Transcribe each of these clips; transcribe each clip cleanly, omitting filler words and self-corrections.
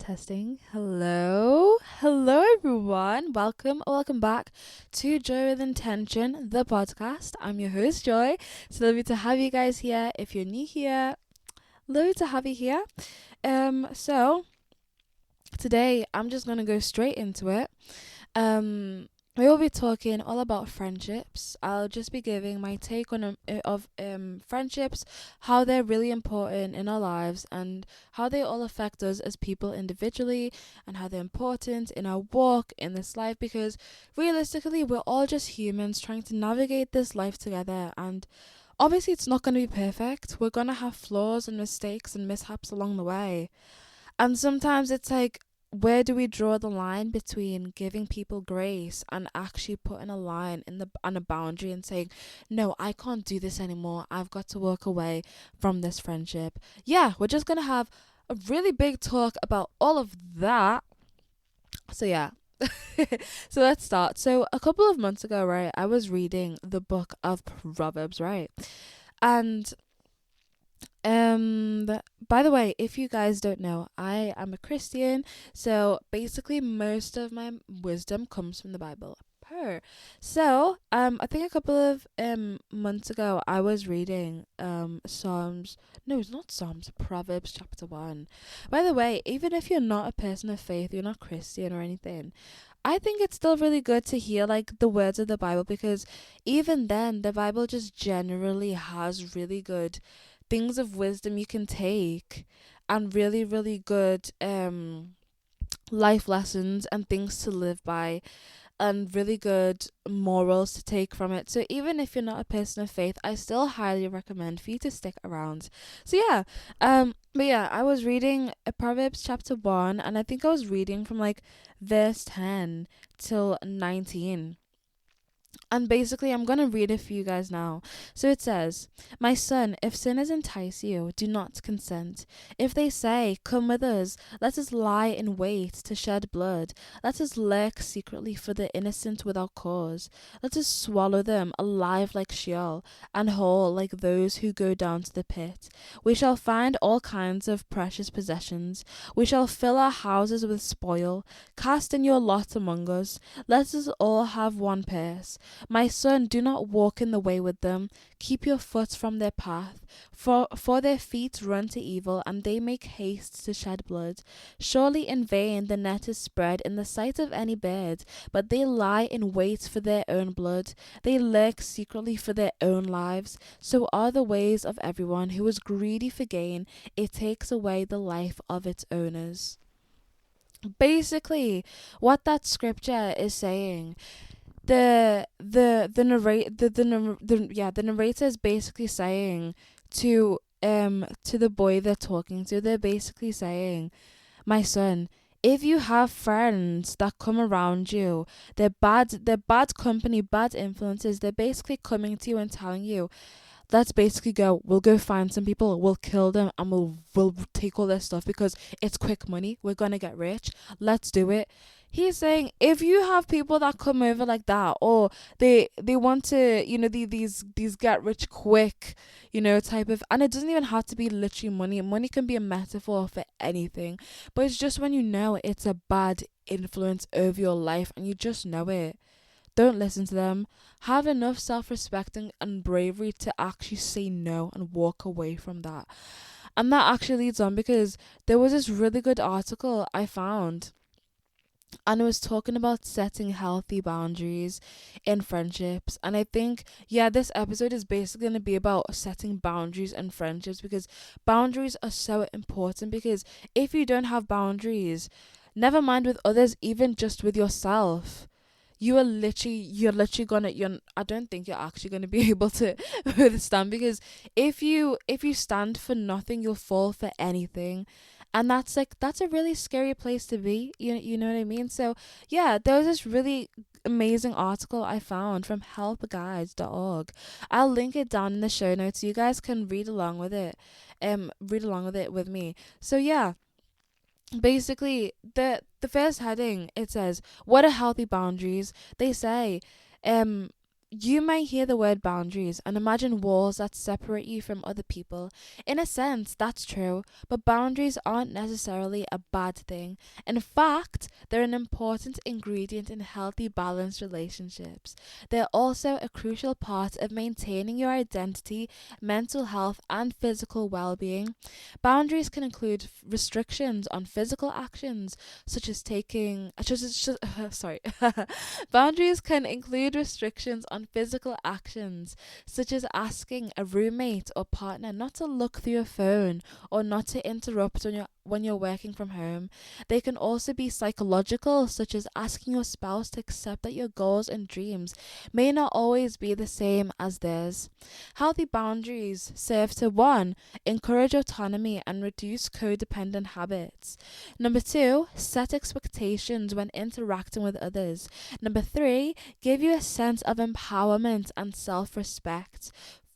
Testing. Hello everyone. Welcome back to Joy with Intention, the podcast. I'm your host Joy. So lovely to have you guys here. If you're new here, lovely to have you here. So today I'm just gonna go straight into it. Um, we will be talking all about friendships. I'll just be giving my take on friendships, how they're really important in our lives, and how they all affect us as people individually, and how they're important in our walk in this life. Because realistically, we're all just humans trying to navigate this life together, and obviously, it's not going to be perfect. We're going to have flaws and mistakes and mishaps along the way. And sometimes it's like, where do we draw the line between giving people grace and actually putting a line in the on a boundary and saying, no, I can't do this anymore. I've got to walk away from this friendship. Yeah, we're just gonna have a really big talk about all of that. So yeah. So let's start. So a couple of months ago, right, I was reading the book of Proverbs, right? And by the way, if you guys don't know, I am a Christian, so basically most of my wisdom comes from the Bible. So, I think a couple of months ago I was reading Psalms. No, it's not Psalms, Proverbs chapter 1. By the way, even if you're not a person of faith, you're not Christian or anything, I think it's still really good to hear like the words of the Bible, because even then the Bible just generally has really good things of wisdom you can take, and really really good life lessons and things to live by, and really good morals to take from it. So even if you're not a person of faith, I still highly recommend for you to stick around. So yeah, but yeah, I was reading Proverbs chapter 1, and I think I was reading from like verse 10 till 19. And basically, I'm going to read it for you guys now. So it says, my son, if sinners entice you, do not consent. If they say, come with us, let us lie in wait to shed blood. Let us lurk secretly for the innocent without cause. Let us swallow them alive like Sheol, and whole like those who go down to the pit. We shall find all kinds of precious possessions. We shall fill our houses with spoil. Cast in your lot among us. Let us all have one purse. My son, do not walk in the way with them. Keep your foot from their path. For their feet run to evil, and they make haste to shed blood. Surely in vain the net is spread in the sight of any bird, but they lie in wait for their own blood. They lurk secretly for their own lives. So are the ways of everyone who is greedy for gain. It takes away the life of its owners. Basically, what that scripture is saying, the narrator is basically saying to the boy they're talking to, they're basically saying, my son, if you have friends that come around you, they're bad company, bad influences, they're basically coming to you and telling you, let's basically we'll go find some people, we'll kill them, and we'll take all their stuff because it's quick money, we're gonna get rich, let's do it. He's saying, if you have people that come over like that, or they want to, these get rich quick, type of, and it doesn't even have to be literally money. Money can be a metaphor for anything, but it's just when you know it's a bad influence over your life and you just know it. Don't listen to them. Have enough self-respect and bravery to actually say no and walk away from that. And that actually leads on, because there was this really good article I found, and it was talking about setting healthy boundaries in friendships. And I think, yeah, this episode is basically going to be about setting boundaries in friendships, because boundaries are so important. Because if you don't have boundaries, never mind with others, even just with yourself, you're literally gonna, I don't think you're actually gonna be able to withstand, because if you stand for nothing, you'll fall for anything. And that's a really scary place to be. You know what I mean? So yeah, there was this really amazing article I found from helpguides.org. I'll link it down in the show notes so you guys can read along with it. Read along with it with me. So yeah, basically the first heading, it says, what are healthy boundaries? They say, You may hear the word boundaries and imagine walls that separate you from other people. In a sense, that's true, but boundaries aren't necessarily a bad thing. In fact, they're an important ingredient in healthy, balanced relationships. They're also a crucial part of maintaining your identity, mental health, and physical well being. Boundaries can include restrictions on physical actions, such as taking. Sorry. Boundaries can include restrictions on physical actions, such as asking a roommate or partner not to look through your phone or not to interrupt when you're working from home. They can also be psychological, such as asking your spouse to accept that your goals and dreams may not always be the same as theirs. Healthy boundaries serve to 1. Encourage autonomy and reduce codependent habits. Number 2, set expectations when interacting with others. Number 3, give you a sense of empowerment and self respect.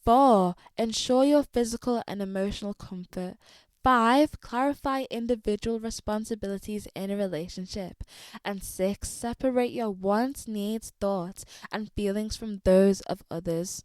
4, ensure your physical and emotional comfort. 5, clarify individual responsibilities in a relationship. And 6, separate your wants, needs, thoughts, and feelings from those of others.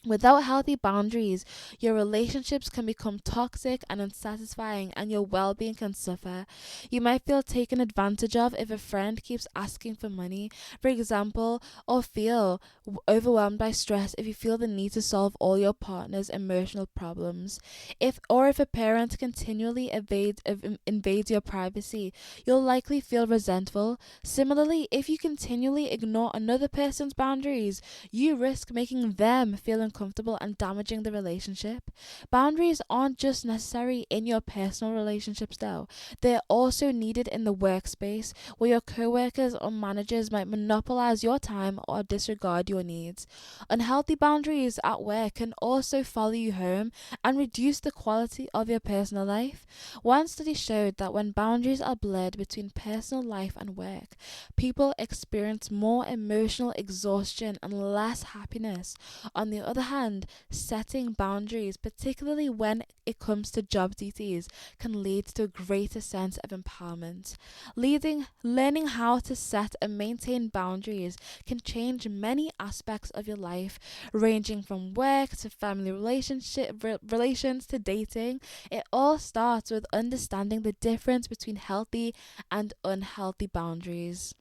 Without healthy boundaries, your relationships can become toxic and unsatisfying, and your well being can suffer. You might feel taken advantage of if a friend keeps asking for money, for example, or feel overwhelmed by stress if you feel the need to solve all your partner's emotional problems. If a parent continually invades your privacy, you'll likely feel resentful. Similarly, if you continually ignore another person's boundaries, you risk making them feel uncomfortable and damaging the relationship. Boundaries aren't just necessary in your personal relationships, though. They're also needed in the workspace, where your coworkers or managers might monopolize your time or disregard your needs. Unhealthy boundaries at work can also follow you home and reduce the quality of your personal life. One study showed that when boundaries are blurred between personal life and work, people experience more emotional exhaustion and less happiness. On the other hand, setting boundaries, particularly when it comes to job duties, can lead to a greater sense of empowerment. Learning how to set and maintain boundaries can change many aspects of your life, ranging from work to family relations to dating. It all starts with understanding the difference between healthy and unhealthy boundaries.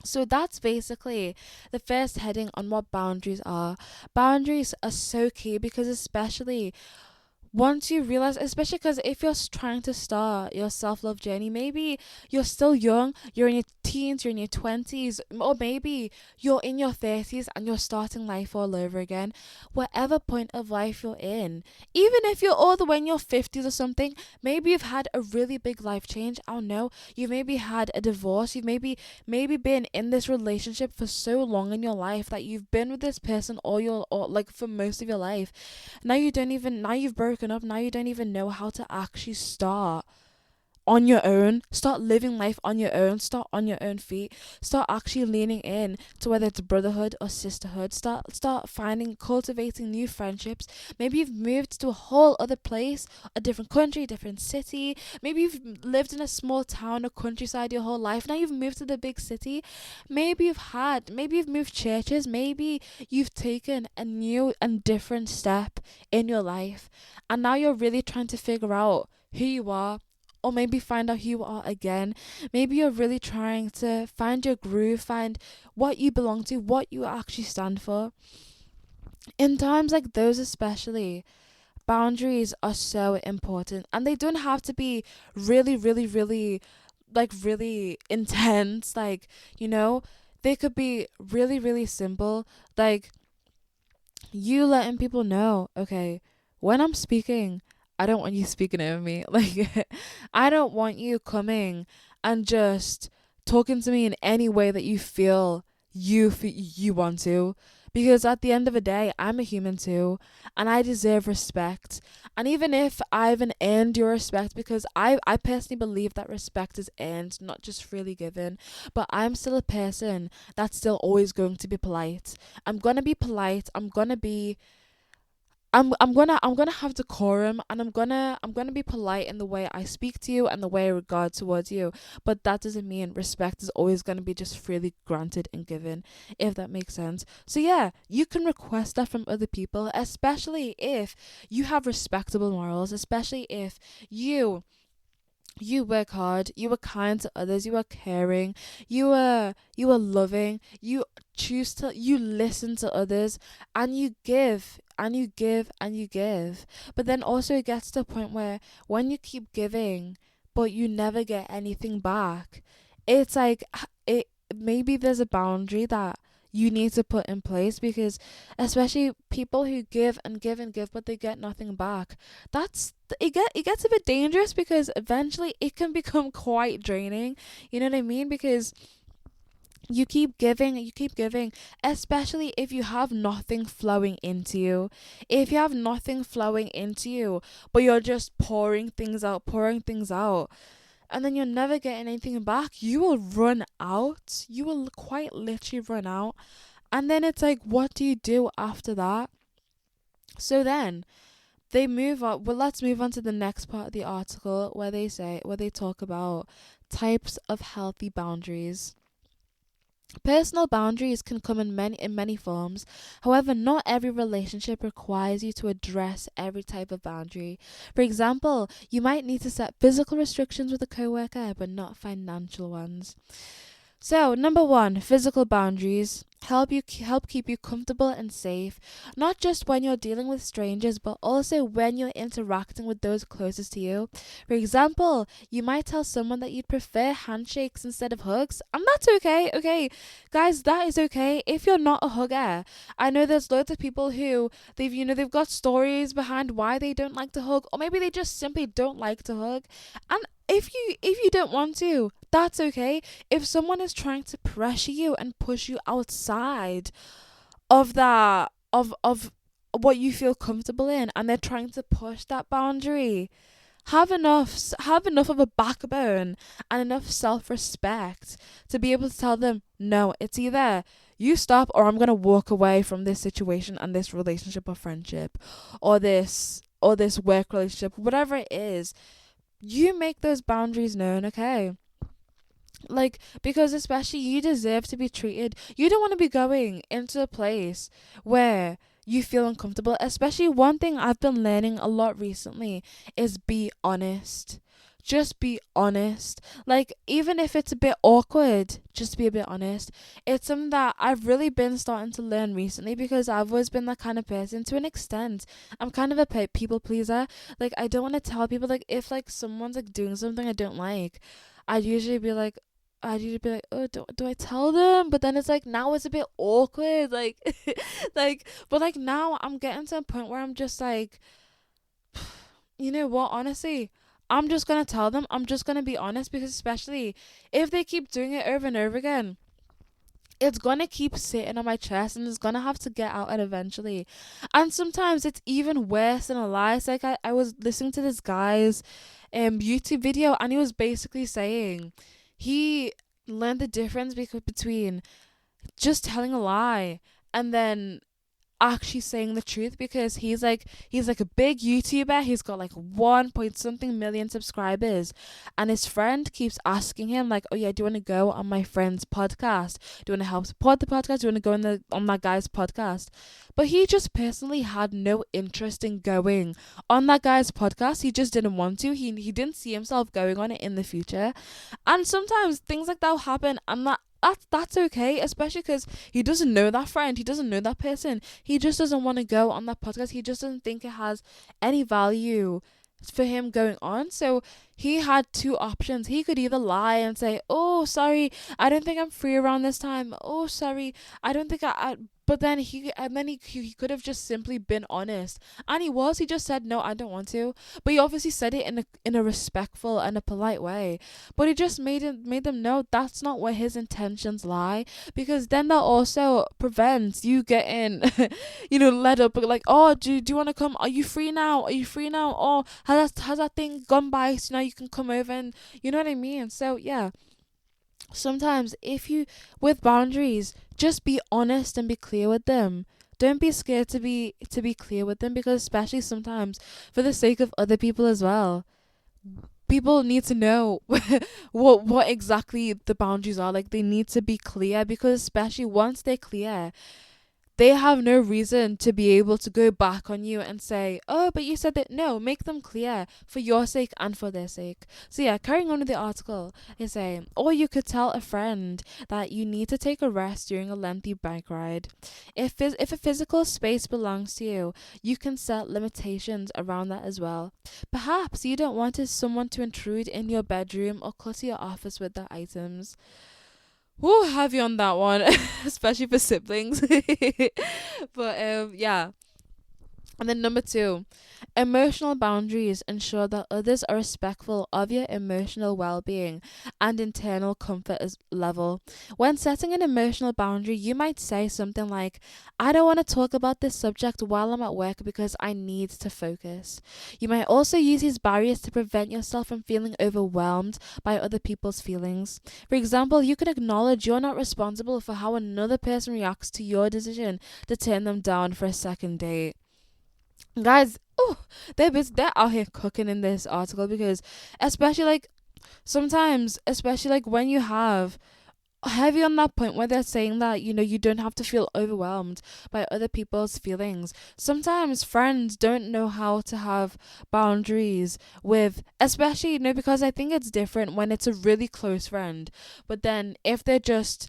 So that's basically the first heading on what boundaries are. Boundaries are so key because, especially once you realize, especially because if you're trying to start your self-love journey, maybe you're still young, you're in your teens, you're in your 20s, or maybe you're in your 30s and you're starting life all over again. Whatever point of life you're in, even if you're all the way in your 50s or something, maybe you've had a really big life change. I don't know, you've maybe had a divorce, you've maybe been in this relationship for so long in your life that you've been with this person or like for most of your life. Now you've broken up, now you don't even know how to actually start on your own, start living life on your own, start on your own feet, start actually leaning in to whether it's brotherhood or sisterhood, start finding, cultivating new friendships. Maybe you've moved to a whole other place, a different country, different city. Maybe you've lived in a small town or countryside your whole life, now you've moved to the big city. Maybe you've moved churches, maybe you've taken a new and different step in your life, and now you're really trying to figure out who you are, or maybe find out who you are again. Maybe you're really trying to find your groove, find what you belong to, what you actually stand for. In times like those, especially, boundaries are so important, and they don't have to be really, really, really, like really intense. Like, you know, they could be really, really simple. Like, you letting people know, okay, when I'm speaking, I don't want you speaking over me. Like, I don't want you coming and just talking to me in any way that you feel you want to. Because at the end of the day, I'm a human too, and I deserve respect. And even if I haven't earned your respect, because I personally believe that respect is earned, not just freely given, but I'm still a person that's still always going to be polite. I'm gonna be polite. I'm gonna have decorum, and I'm gonna be polite in the way I speak to you and the way I regard towards you. But that doesn't mean respect is always gonna be just freely granted and given, if that makes sense. So yeah, you can request that from other people, especially if you have respectable morals, especially if you you work hard, you are kind to others, you are caring, you are loving, you listen to others, and you give and you give and you give. But then also it gets to a point where when you keep giving but you never get anything back, it's like it maybe there's a boundary that you need to put in place, because especially people who give and give and give but they get nothing back, it gets a bit dangerous, because eventually it can become quite draining. You know what I mean? Because you keep giving, especially if you have nothing flowing into you. If you have nothing flowing into you, but you're just pouring things out, and then you're never getting anything back, you will run out. You will quite literally run out. And then it's like, what do you do after that? So then they move on. Well, let's move on to the next part of the article where they talk about types of healthy boundaries. Personal boundaries can come in many forms. However, not every relationship requires you to address every type of boundary. For example, you might need to set physical restrictions with a coworker, but not financial ones. So, number one, physical boundaries help keep you comfortable and safe, not just when you're dealing with strangers, but also when you're interacting with those closest to you. For example, you might tell someone that you'd prefer handshakes instead of hugs, and that's okay. Okay, guys, that is okay if you're not a hugger. I know there's loads of people who they've got stories behind why they don't like to hug, or maybe they just simply don't like to hug. And if you don't want to, that's okay. If someone is trying to pressure you and push you outside of that of what you feel comfortable in, and they're trying to push that boundary, have enough of a backbone and enough self-respect to be able to tell them, no, it's either you stop or I'm going to walk away from this situation and this relationship or friendship, or this work relationship, whatever it is. You make those boundaries known, okay? Like, because especially you deserve to be treated. You don't want to be going into a place where you feel uncomfortable. Especially, one thing I've been learning a lot recently is be honest. Just be honest. Like, even if it's a bit awkward, just be a bit honest. It's something that I've really been starting to learn recently, because I've always been that kind of person to an extent. I'm kind of a people pleaser. Like, I don't want to tell people, like, if like someone's like doing something I don't like, I'd usually be like, oh, do I tell them? But then it's like, now it's a bit awkward, like, but like now I'm getting to a point where I'm just like, you know what? Honestly, I'm just gonna tell them. I'm just gonna be honest, because especially if they keep doing it over and over again, it's gonna keep sitting on my chest, and it's gonna have to get out and eventually. And sometimes it's even worse than a lie. It's like I was listening to this guy's YouTube video, and he was basically saying he learned the difference between just telling a lie and then actually saying the truth, because he's like a big YouTuber. He's got like 1 point something million subscribers, and his friend keeps asking him like, oh yeah, do you want to go on my friend's podcast? Do you want to help support the podcast? Do you want to go on that guy's podcast? But he just personally had no interest in going on that guy's podcast. He just didn't want to. He didn't see himself going on it in the future. And sometimes things like that will happen, and that's okay, especially because he doesn't know that friend, he doesn't know that person, he just doesn't want to go on that podcast, he just doesn't think it has any value for him going on. So he had two options. He could either lie and say, oh sorry, I don't think I'm free around this time, oh sorry, I don't think I but then he could have just simply been honest, and he just said, no, I don't want to. But he obviously said it in a respectful and a polite way, but he just made them know that's not where his intentions lie, because then that also prevents you getting led up, like, oh, do you want to come, are you free now, oh, has that thing gone by, so now you can come over, and you know what I mean. So yeah, sometimes if you with boundaries, just be honest and be clear with them. don't be scared to be clear with them, because especially sometimes for the sake of other people as well, people need to know what exactly the boundaries are. Like, they need to be clear, because especially once they're clear, they have no reason to be able to go back on you and say, oh, but you said that. No, make them clear for your sake and for their sake. So yeah, carrying on with the article is saying, or you could tell a friend that you need to take a rest during a lengthy bike ride. If a physical space belongs to you, you can set limitations around that as well. Perhaps you don't want someone to intrude in your bedroom or clutter your office with their items. Woo, heavy on that one, especially for siblings. But yeah. And then number 2, emotional boundaries ensure that others are respectful of your emotional well-being and internal comfort as level. When setting an emotional boundary, you might say something like, I don't want to talk about this subject while I'm at work because I need to focus. You might also use these barriers to prevent yourself from feeling overwhelmed by other people's feelings. For example, you can acknowledge you're not responsible for how another person reacts to your decision to turn them down for a second date. Guys, oh, they're out here cooking in this article, because especially like sometimes, especially like when you have heavy on that point where they're saying that, you don't have to feel overwhelmed by other people's feelings. Sometimes friends don't know how to have boundaries with, especially, because I think it's different when it's a really close friend, but then if they're just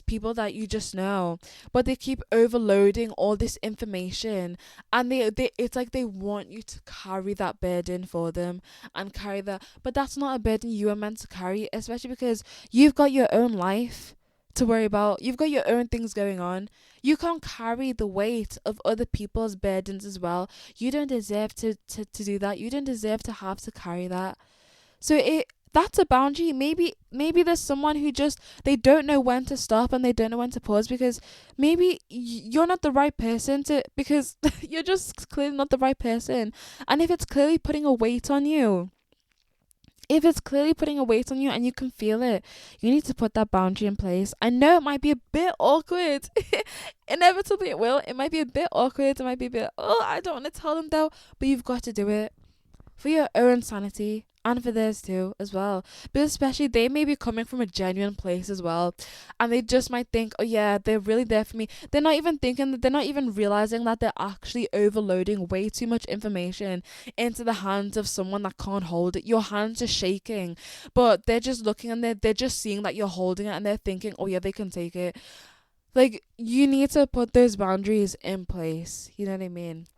people that you just know, but they keep overloading all this information, and they it's like they want you to carry that burden for them and carry that, but that's not a burden you are meant to carry, especially because you've got your own life to worry about. You've got your own things going on. You can't carry the weight of other people's burdens as well. You don't deserve to do that. You don't deserve to have to carry that. So that's a boundary. Maybe there's someone who just, they don't know when to stop and they don't know when to pause, because maybe you're not the right person to, because you're just clearly not the right person. And if it's clearly putting a weight on you, and you can feel it, you need to put that boundary in place. I know it might be a bit awkward. Inevitably it will. It might be a bit awkward. It might be a bit, oh, I don't want to tell them though. But you've got to do it for your own sanity and for theirs too as well. But especially, they may be coming from a genuine place as well, and they just might think, oh yeah, they're really there for me. They're not even thinking that, they're not even realizing that they're actually overloading way too much information into the hands of someone that can't hold it. Your hands are shaking, but they're just looking, and they're just seeing that you're holding it, and they're thinking, oh yeah, they can take it. Like, you need to put those boundaries in place, you know what I mean?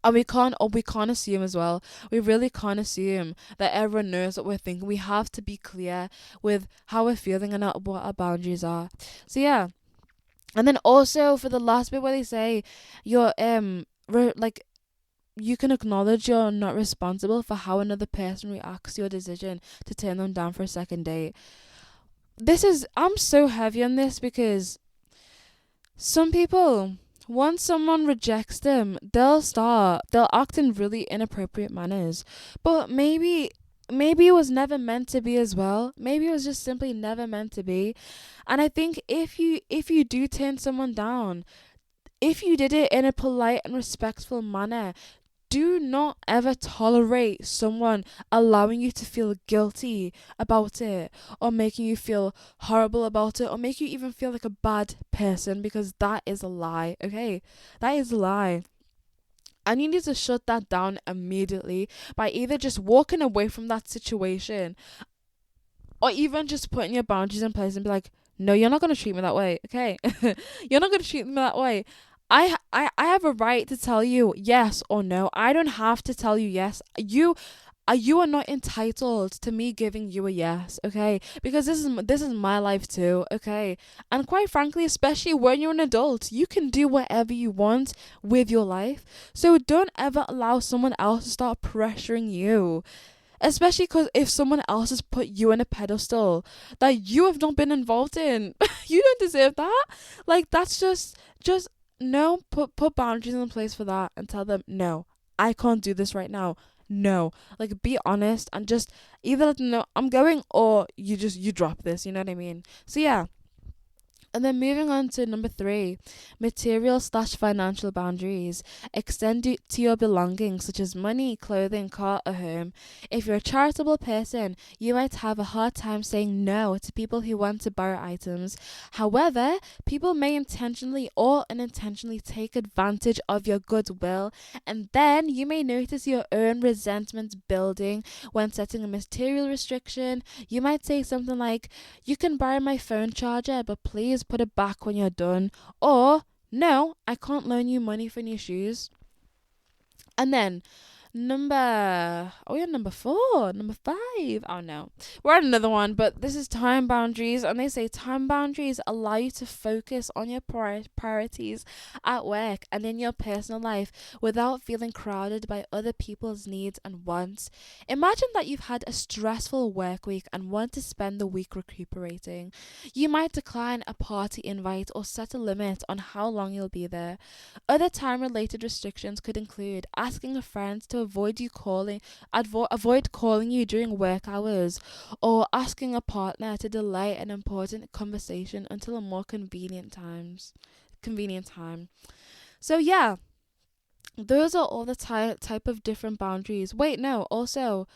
And we can't assume as well. We really can't assume that everyone knows what we're thinking. We have to be clear with how we're feeling and what our boundaries are. So yeah. And then also for the last bit where they say you're like, you can acknowledge you're not responsible for how another person reacts to your decision to turn them down for a second date. I'm so heavy on this, because some people, once someone rejects them, they'll act in really inappropriate manners. But maybe it was never meant to be as well. Maybe it was just simply never meant to be. And I think if you do turn someone down, if you did it in a polite and respectful manner, do not ever tolerate someone allowing you to feel guilty about it, or making you feel horrible about it, or make you even feel like a bad person, because that is a lie, okay? That is a lie. And you need to shut that down immediately by either just walking away from that situation, or even just putting your boundaries in place and be like, no, you're not going to treat me that way, okay? You're not going to treat me that way. I have a right to tell you yes or no. I don't have to tell you yes. You are not entitled to me giving you a yes, okay? Because this is my life too, okay? And quite frankly, especially when you're an adult, you can do whatever you want with your life. So don't ever allow someone else to start pressuring you. Especially because if someone else has put you on a pedestal that you have not been involved in, you don't deserve that. Like, that's just no. Put boundaries in place for that, and tell them, no, I can't do this right now. No, like, be honest, and just either let them know I'm going, or you drop this. You know what I mean? So yeah. And then moving on to number 3, material/financial boundaries. Extend it to your belongings such as money, clothing, car, or home. If you're a charitable person, you might have a hard time saying no to people who want to borrow items. However, people may intentionally or unintentionally take advantage of your goodwill, and then you may notice your own resentment building when setting a material restriction. You might say something like, "You can borrow my phone charger, but please put it back when you're done." Or, "No, I can't loan you money for new shoes." And then we're on number 5. Oh no, we're on another one, but this is time boundaries. And they say time boundaries allow you to focus on your priorities at work and in your personal life without feeling crowded by other people's needs and wants. Imagine that you've had a stressful work week and want to spend the week recuperating. You might decline a party invite or set a limit on how long you'll be there. Other time related restrictions could include asking a friend to avoid calling you during work hours, or asking a partner to delay an important conversation until a more convenient time. So yeah, those are all the type of different boundaries. Wait, no, also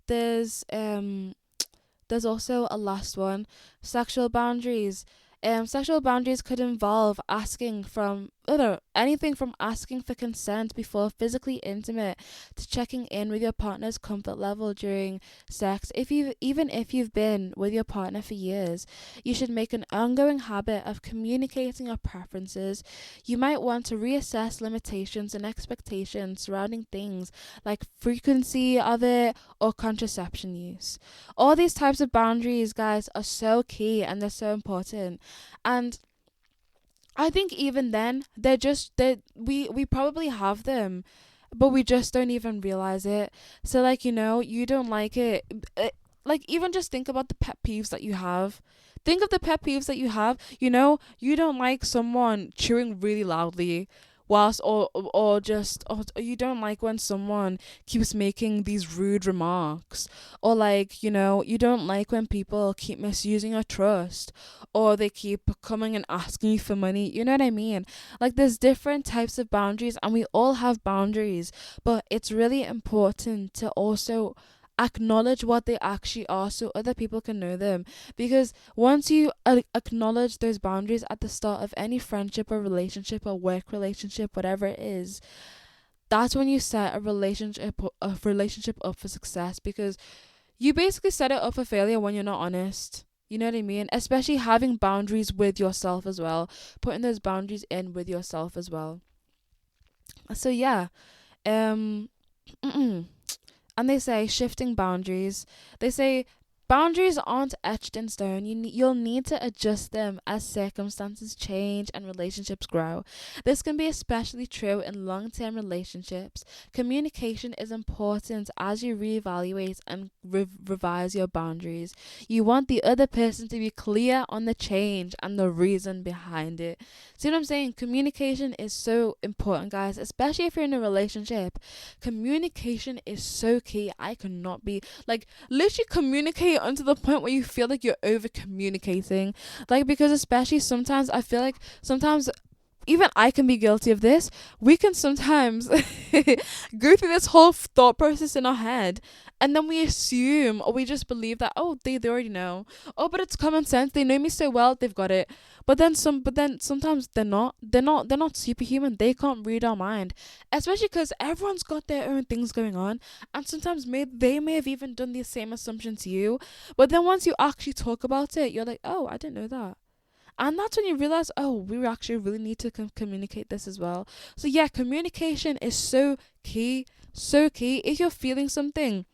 there's there's also a last one, sexual boundaries. Sexual boundaries could involve anything from asking for consent before physically intimate to checking in with your partner's comfort level during sex. Even if you've been with your partner for years, you should make an ongoing habit of communicating your preferences. You might want to reassess limitations and expectations surrounding things like frequency of it or contraception use. All these types of boundaries, guys, are so key and they're so important. And I think even then, we probably have them, but we just don't even realize it. So like, you don't like it. Like, even just think about the pet peeves that you have. Think of the pet peeves that you have. You don't like someone chewing really loudly whilst or you don't like when someone keeps making these rude remarks, or like, you don't like when people keep misusing your trust, or they keep coming and asking you for money. You know what I mean? Like, there's different types of boundaries and we all have boundaries, but it's really important to also acknowledge what they actually are so other people can know them. Because once you acknowledge those boundaries at the start of any friendship or relationship or work relationship, whatever it is, that's when you set a relationship up for success. Because you basically set it up for failure when you're not honest. You know what I mean? Especially having boundaries with yourself as well. Putting those boundaries in with yourself as well. So yeah. Um And they say shifting boundaries. They say boundaries aren't etched in stone. You'll need to adjust them as circumstances change and relationships grow. This can be especially true in long-term relationships. Communication is important as you reevaluate and revise your boundaries. You want the other person to be clear on the change and the reason behind it. See what I'm saying? Communication is so important, guys, especially if you're in a relationship. Communication is so key. I cannot be like literally communicate until the point where you feel like you're over communicating. Like, because especially sometimes I feel like sometimes even I can be guilty of this. We can sometimes go through this whole thought process in our head, and then we assume or we just believe that, oh, they already know. Oh, but it's common sense. They know me so well, they've got it. But then sometimes they're not superhuman. They can't read our mind, especially because everyone's got their own things going on, and sometimes they may have even done the same assumption to you. But then once you actually talk about it, you're like, oh, I didn't know that. And that's when you realize, oh, we actually really need to communicate this as well. So yeah, communication is so key, so key. If you're feeling something,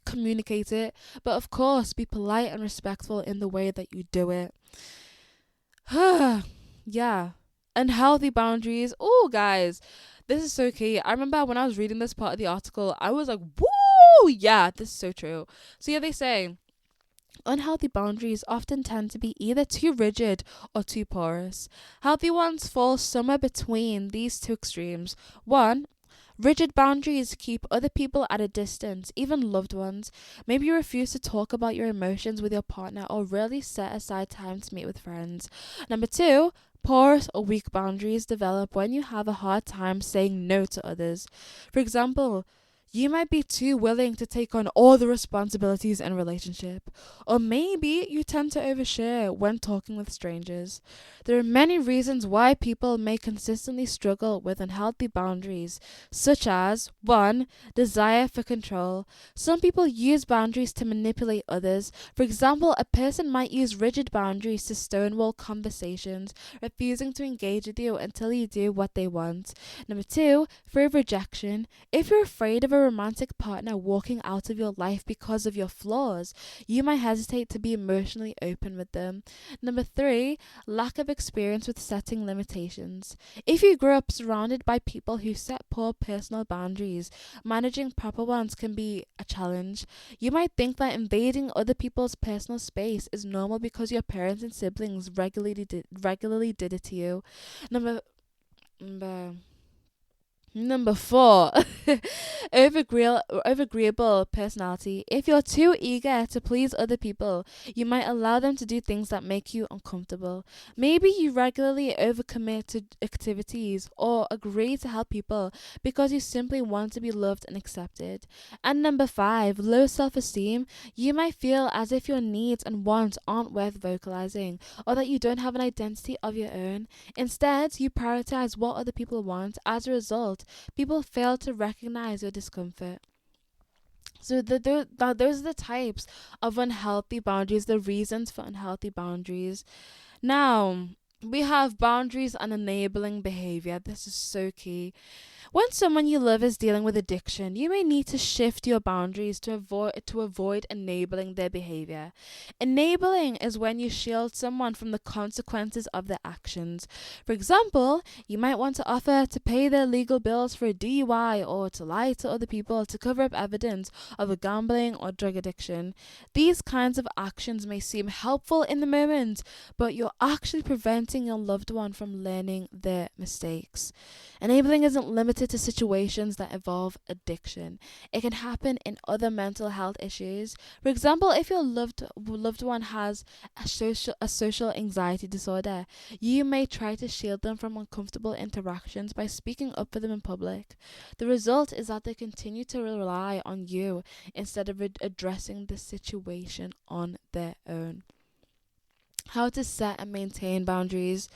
communicate it. But of course, be polite and respectful in the way that you do it. Yeah. Unhealthy boundaries. Oh, guys, this is so key. I remember when I was reading this part of the article, I was like, woo, yeah, this is so true. So yeah, they say, unhealthy boundaries often tend to be either too rigid or too porous. Healthy ones fall somewhere between these two extremes. One, Rigid boundaries keep other people at a distance, even loved ones. Maybe you refuse to talk about your emotions with your partner or rarely set aside time to meet with friends. Number two, porous or weak boundaries develop when you have a hard time saying no to others. For example, you might be too willing to take on all the responsibilities in a relationship. Or maybe you tend to overshare when talking with strangers. There are many reasons why people may consistently struggle with unhealthy boundaries, such as 1. Desire for control. Some people use boundaries to manipulate others. For example, a person might use rigid boundaries to stonewall conversations, refusing to engage with you until you do what they want. Number 2. Fear of rejection. If you're afraid of a romantic partner walking out of your life because of your flaws, you might hesitate to be emotionally open with them. Number 3, lack of experience with setting limitations. If you grew up surrounded by people who set poor personal boundaries, managing proper ones can be a challenge. You might think that invading other people's personal space is normal because your parents and siblings regularly did it to you. Number number Number 4, overagreeable personality. If you're too eager to please other people, you might allow them to do things that make you uncomfortable. Maybe you regularly overcommit to activities or agree to help people because you simply want to be loved and accepted. And number 5, low self-esteem. You might feel as if your needs and wants aren't worth vocalizing, or that you don't have an identity of your own. Instead, you prioritize what other people want. As a result, people fail to recognize your discomfort. So those are the types of unhealthy boundaries, the reasons for unhealthy boundaries. Now, we have boundaries and enabling behavior. This is so key. When someone you love is dealing with addiction, you may need to shift your boundaries to avoid enabling their behavior. Enabling is when you shield someone from the consequences of their actions. For example, you might want to offer to pay their legal bills for a DUI or to lie to other people to cover up evidence of a gambling or drug addiction. These kinds of actions may seem helpful in the moment, but you're actually preventing your loved one from learning their mistakes. Enabling isn't limited to situations that involve addiction. It can happen in other mental health issues. For example, if your loved one has a social anxiety disorder, you may try to shield them from uncomfortable interactions by speaking up for them in public. The result is that they continue to rely on you instead of addressing the situation on their own. How to set and maintain boundaries.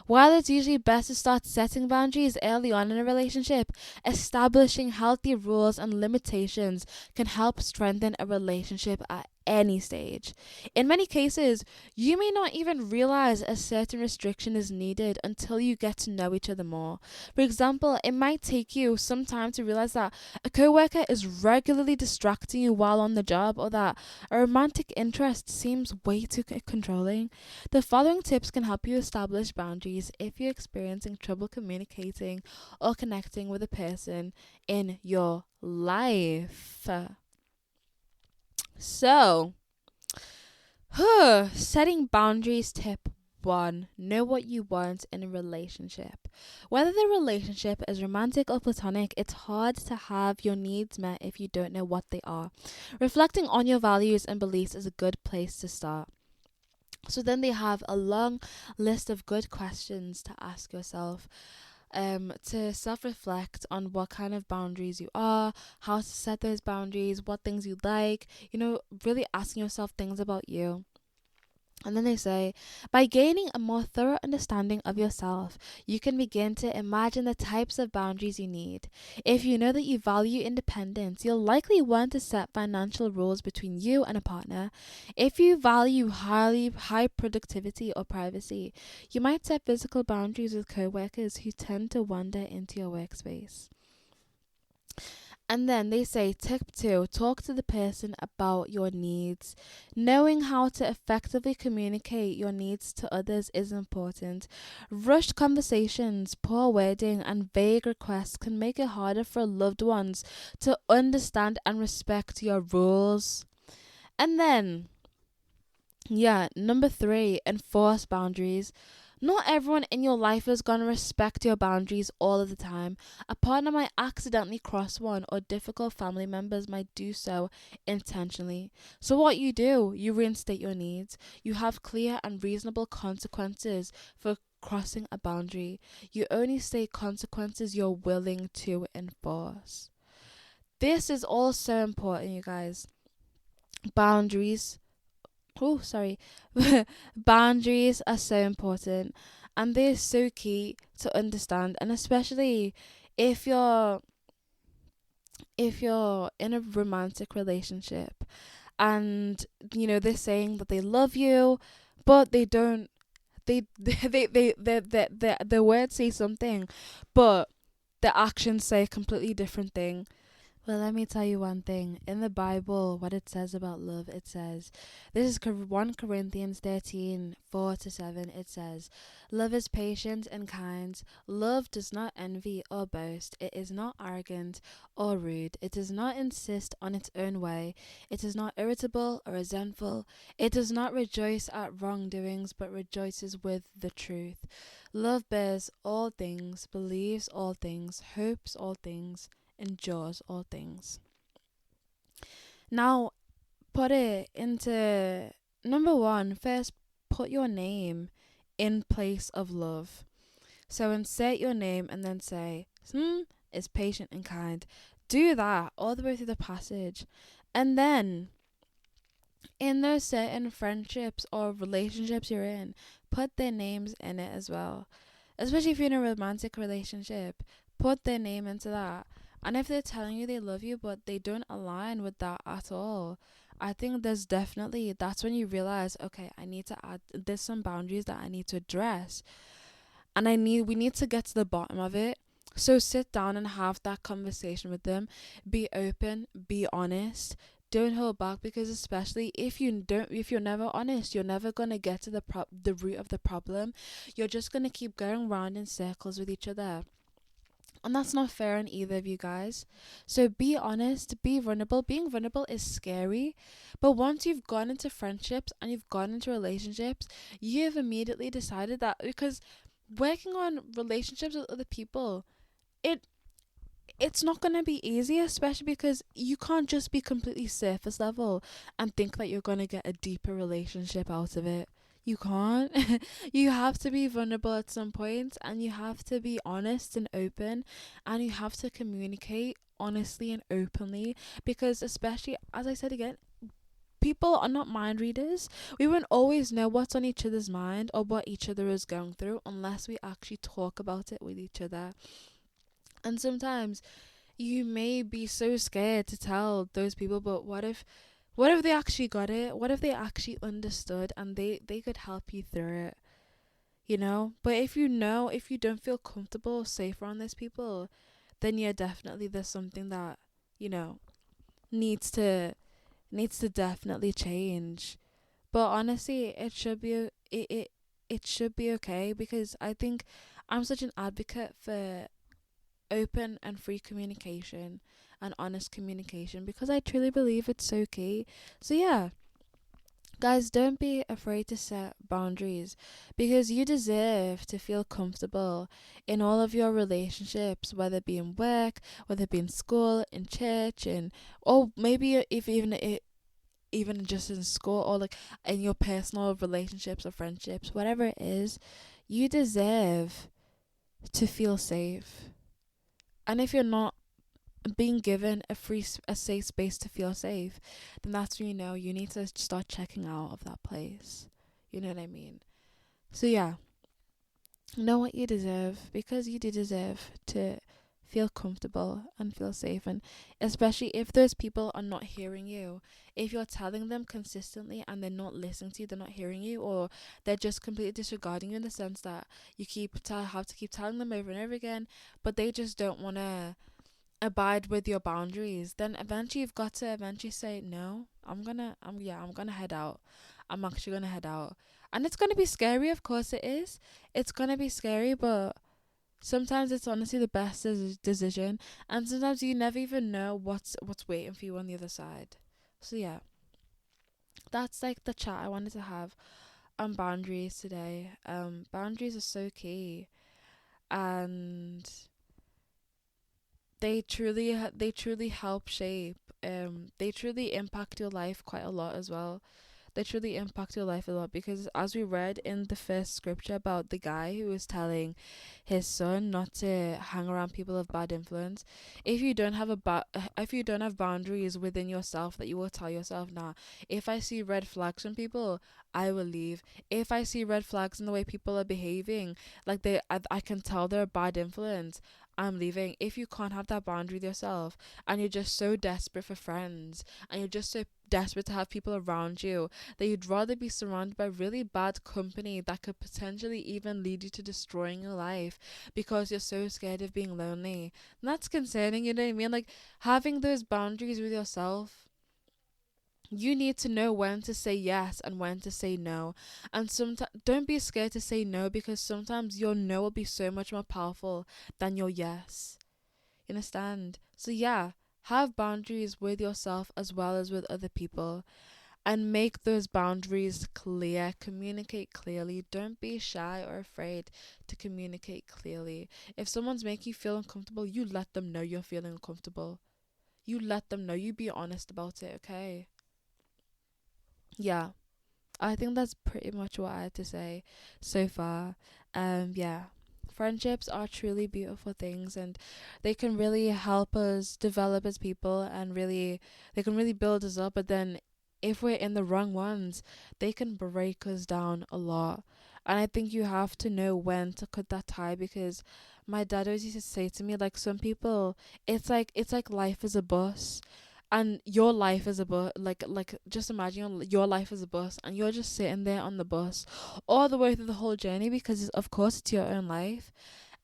While it's usually best to start setting boundaries early on in a relationship, establishing healthy rules and limitations can help strengthen a relationship at any stage. In many cases, you may not even realize a certain restriction is needed until you get to know each other more. For example, it might take you some time to realize that a coworker is regularly distracting you while on the job, or that a romantic interest seems way too controlling. The following tips can help you establish boundaries if you're experiencing trouble communicating or connecting with a person in your life. So, setting boundaries tip 1. Know what you want in a relationship. Whether the relationship is romantic or platonic, it's hard to have your needs met if you don't know what they are. Reflecting on your values and beliefs is a good place to start. So then they have a long list of good questions to ask yourself, to self-reflect on what kind of boundaries you are, how to set those boundaries, what things you like, really asking yourself things about you. And then they say, by gaining a more thorough understanding of yourself, you can begin to imagine the types of boundaries you need. If you know that you value independence, you'll likely want to set financial rules between you and a partner. If you value high productivity or privacy, you might set physical boundaries with coworkers who tend to wander into your workspace. And then they say, tip 2, talk to the person about your needs. Knowing how to effectively communicate your needs to others is important. Rushed conversations, poor wording, and vague requests can make it harder for loved ones to understand and respect your rules. And then, number 3, enforce boundaries. Not everyone in your life is going to respect your boundaries all of the time. A partner might accidentally cross one, or difficult family members might do so intentionally. So, what you do, you reinstate your needs. You have clear and reasonable consequences for crossing a boundary. You only state consequences you're willing to enforce. This is also important, you guys. Boundaries. Oh, sorry. Boundaries are so important, and they're so key to understand, and especially if you're in a romantic relationship, and they're saying that they love you, but they don't. The words say something, but the actions say a completely different thing. Well, let me tell you one thing. In the Bible, what it says about love, it says, this is 1 Corinthians 13:4-7. It says, love is patient and kind. Love does not envy or boast. It is not arrogant or rude. It does not insist on its own way. It is not irritable or resentful. It does not rejoice at wrongdoings, but rejoices with the truth. Love bears all things, believes all things, hopes all things, endures all things. Now, put it into number one. First, put your name in place of love. So insert your name and then say, is patient and kind. Do that all the way through the passage. And then, in those certain friendships or relationships you're in, put their names in it as well. Especially if you're in a romantic relationship, put their name into that. And if they're telling you they love you but they don't align with that at all, I think that's when you realize, okay, there's some boundaries that I need to address, and we need to get to the bottom of it. So sit down and have that conversation with them. Be open, be honest. Don't hold back, because especially if you're never honest, you're never going to get to the root of the problem. You're just going to keep going round in circles with each other. And that's not fair on either of you guys. So be honest, be vulnerable. Being vulnerable is scary. But once you've gone into friendships and you've gone into relationships, you've immediately decided that, because working on relationships with other people, it's not going to be easy, especially because you can't just be completely surface level and think that you're going to get a deeper relationship out of it. You can't. You have to be vulnerable at some point, and you have to be honest and open, and you have to communicate honestly and openly, because, especially, as I said again, people are not mind readers. We won't always know what's on each other's mind or what each other is going through unless we actually talk about it with each other. And sometimes you may be so scared to tell those people, but what if they actually got it? What if they actually understood and they could help you through it? But if you don't feel comfortable or safe around those people, then yeah, definitely there's something that, you know, needs to definitely change. But honestly, it should be okay, because I think I'm such an advocate for open and free communication and honest communication, because I truly believe it's so key. So yeah, guys, don't be afraid to set boundaries, because you deserve to feel comfortable in all of your relationships, whether it be in work, whether it be in school, in church, or maybe if even just in school, or like in your personal relationships or friendships, whatever it is, you deserve to feel safe. And if you're not being given a safe space to feel safe, then that's when you need to start checking out of that place. You know what I mean? So yeah, know what you deserve, because you do deserve to feel comfortable and feel safe. And especially if those people are not hearing you, if you're telling them consistently and they're not listening to you, they're not hearing you, or they're just completely disregarding you, in the sense that you have to keep telling them over and over again, but they just don't want to abide with your boundaries, then eventually you've got to eventually say, no, I'm gonna head out. I'm actually gonna head out. And it's gonna be scary, of course it is. It's gonna be scary, but sometimes it's honestly the best decision. And sometimes you never even know what's waiting for you on the other side. So yeah, that's like the chat I wanted to have on boundaries today. Boundaries are so key, and they truly help shape. They truly impact your life quite a lot as well. They truly impact your life a lot, because as we read in the first scripture about the guy who was telling his son not to hang around people of bad influence, if you don't have boundaries within yourself, that you will tell yourself, nah, if I see red flags from people, I will leave. If I see red flags in the way people are behaving, like I can tell they're a bad influence, I'm leaving. If you can't have that boundary with yourself, and you're just so desperate for friends, and you're just so desperate to have people around you, that you'd rather be surrounded by really bad company that could potentially even lead you to destroying your life because you're so scared of being lonely. And that's concerning, you know what I mean? Like, having those boundaries with yourself, you need to know when to say yes and when to say no. And sometimes don't be scared to say no, because sometimes your no will be so much more powerful than your yes. You understand? So yeah, have boundaries with yourself as well as with other people, and make those boundaries clear. Communicate clearly. Don't be shy or afraid to communicate clearly. If someone's making you feel uncomfortable, you let them know you're feeling uncomfortable. You let them know. You be honest about it, okay? Yeah. I think that's pretty much what I had to say so far. Yeah. Friendships are truly beautiful things, and they can really help us develop as people, and really they can really build us up, but then if we're in the wrong ones, they can break us down a lot. And I think you have to know when to cut that tie, because my dad always used to say to me, like, some people, it's like life is a bus, and your life is a bus. Like just imagine your life is a bus, and you're just sitting there on the bus all the way through the whole journey, because of course it's your own life.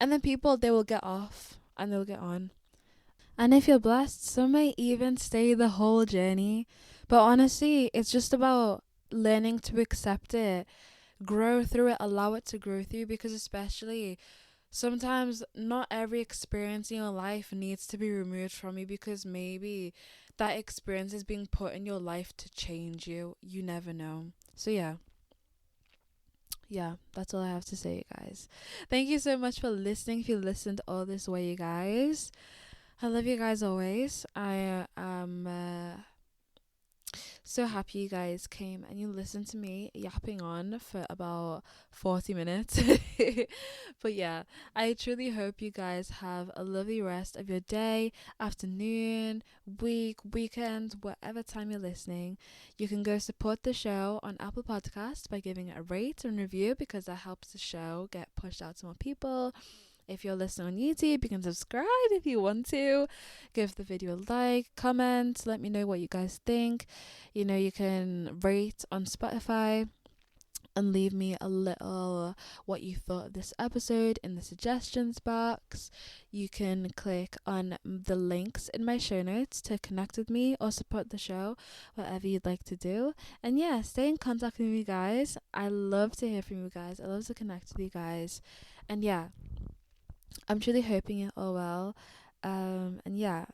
And then people, they will get off and they'll get on, and if you're blessed, some may even stay the whole journey. But honestly, it's just about learning to accept it, grow through it, allow it to grow through, because especially sometimes not every experience in your life needs to be removed from you, because maybe that experience is being put in your life to change you. You never know. So yeah, that's all I have to say, you guys. Thank you so much for listening. If you listened all this way, you guys, I love you guys always. I am so happy you guys came and you listened to me yapping on for about 40 minutes. But yeah, I truly hope you guys have a lovely rest of your day, afternoon, week, weekend, whatever time you're listening. You can go support the show on Apple Podcasts by giving it a rate and review, because that helps the show get pushed out to more people. If you're listening on YouTube, you can subscribe if you want to. Give the video a like, comment, let me know what you guys think. You know, you can rate on Spotify and leave me a little what you thought of this episode in the suggestions box. You can click on the links in my show notes to connect with me or support the show, whatever you'd like to do. And yeah, stay in contact with me, guys. I love to hear from you guys. I love to connect with you guys. And yeah, I'm truly hoping it all well. And yeah.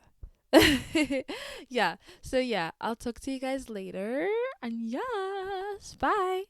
Yeah. So yeah, I'll talk to you guys later. And yes, bye.